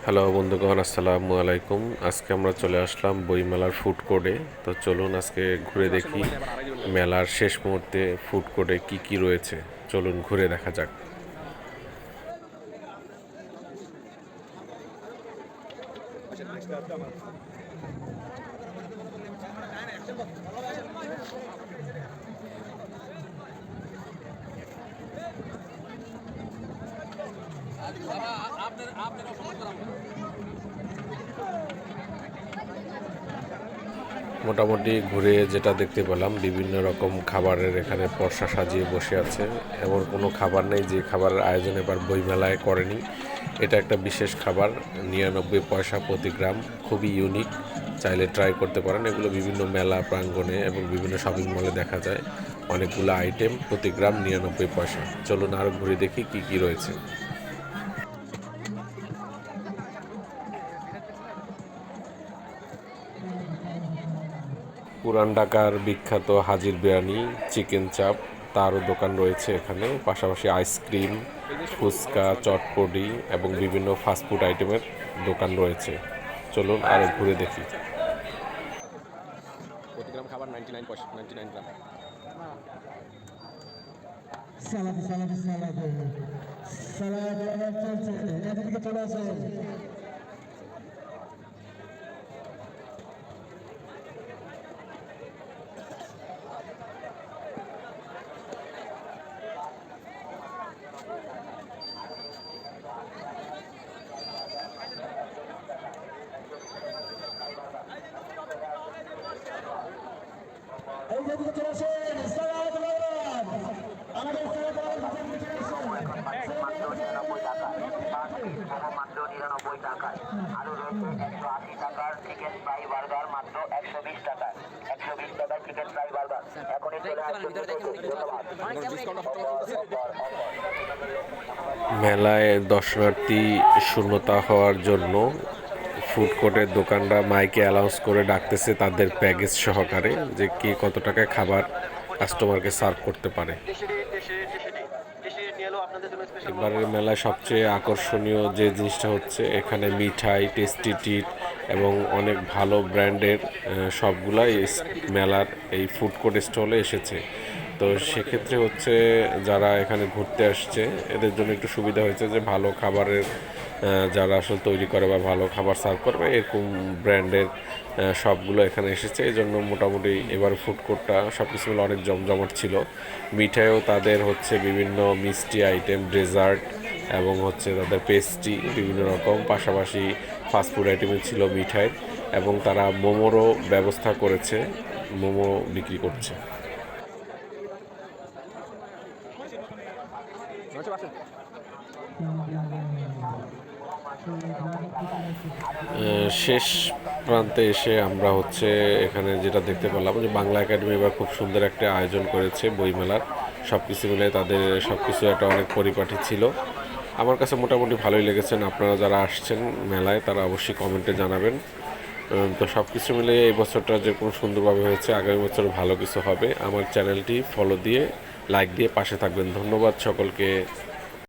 Hello বন্ধুগণ, আসসালামু আলাইকুম। আজকে আমরা চলে আসলাম বইমেলার ফুড কোর্টে। তো চলুন আজকে ঘুরে দেখি মেলার শেষ মুহূর্তে ফুড কোর্টে কী কী রয়েছে। চলুন ঘুরে দেখা যাক। মোটামুটি ঘুরে যেটা দেখতে পেলাম, বিভিন্ন রকম খাবারের এখানে পসরা সাজিয়ে বসে আছে। এমন কোনো খাবার নেই যে খাবারের আয়োজন এবার বইমেলায় করেনি। এটা একটা বিশেষ খাবার, 99 পয়সা প্রতি গ্রাম, খুবই ইউনিক। চাইলে ট্রাই করতে পারেন। এগুলো বিভিন্ন মেলা প্রাঙ্গণে এবং বিভিন্ন শপিং মলে দেখা যায়। অনেকগুলো আইটেম, প্রতি গ্রাম 99 পয়সা। চলুন আরও ঘুরে দেখি কি কি রয়েছে। পুরান ঢাকার বিখ্যাত হাজির বিরিয়ানি, চিকেন চাপ, তারও দোকান রয়েছে এখানে। পাশাপাশি আইসক্রিম, ফুচকা, চটপটি এবং বিভিন্ন ফাস্টফুড আইটেমের দোকান রয়েছে। চলুন আরও ঘুরে দেখি। প্রতি গ্রাম খাবার 99 পয়সা, 99 গ্রাম। সালাদ সালাদ সালাদ সালাদ চলছে, এদিকে চলে আসে। এই যেদিকে চলে আসেন, সালাদ লাগান। আমাদের সালাদ লাগান, চলে আসেন। মাত্র 99 টাকায়। আলু রয়েছে 180 টাকার, চিকেন ফ্রাই বার্গার মাত্র 120 টাকায়। 120 টাকায় চিকেন ফ্রাই বার্গার। এখনই চলে আসছে। মেলায় দর্শনার্থী শূন্যতা হওয়ার জন্য ফুড কোর্টের দোকানরা মাইকে অ্যানাউন্স করে ডাকতেছে তাদের প্যাকেজ সহকারে, যে কে কত টাকায় খাবার কাস্টমারকে সার্ভ করতে পারে। এবারের মেলায় সবচেয়ে আকর্ষণীয় যে জিনিসটা হচ্ছে, এখানে মিঠাই, টেস্টি ট্রিট এবং অনেক ভালো ব্র্যান্ডের সবগুলাই মেলার এই ফুড কোর্ট স্টলে এসেছে। তো সেক্ষেত্রে হচ্ছে যারা এখানে ঘুরতে আসছে এদের জন্য একটু সুবিধা হয়েছে যে ভালো খাবারের যারা আসলে তৈরি করে বা ভালো খাবার সার্ভ করবে এরকম ব্র্যান্ডের সবগুলো এখানে এসেছে। এই জন্য মোটামুটি এবার ফুড কোর্টটা সব কিছু মিলে অনেক জমজমাট ছিল। মিঠাইও তাদের হচ্ছে বিভিন্ন মিষ্টি আইটেম, ডেজার্ট এবং হচ্ছে তাদের পেস্ট্রি বিভিন্ন রকম, পাশাপাশি ফাস্টফুড আইটেমে ছিল মিঠাই, এবং তারা মোমোরও ব্যবস্থা করেছে, মোমো বিক্রি করছে। শেষ প্রান্তে এসে আমরা হচ্ছে এখানে যেটা দেখতে পেলাম যে বাংলা একাডেমি এবার খুব সুন্দর একটা আয়োজন করেছে বইমেলার। সব কিছু মিলে তাদের সব কিছু একটা অনেক পরিপাটি ছিল। আমার কাছে মোটামুটি ভালোই লেগেছেন। আপনারা যারা আসছেন মেলায় তারা অবশ্যই কমেন্টে জানাবেন। তো সব কিছু মিলে এই বছরটা যে কোনো সুন্দরভাবে হয়েছে, আগামী বছর ভালো কিছু হবে। আমার চ্যানেলটি ফলো দিয়ে, লাইক দিয়ে পাশে থাকবেন। ধন্যবাদ সকলকে।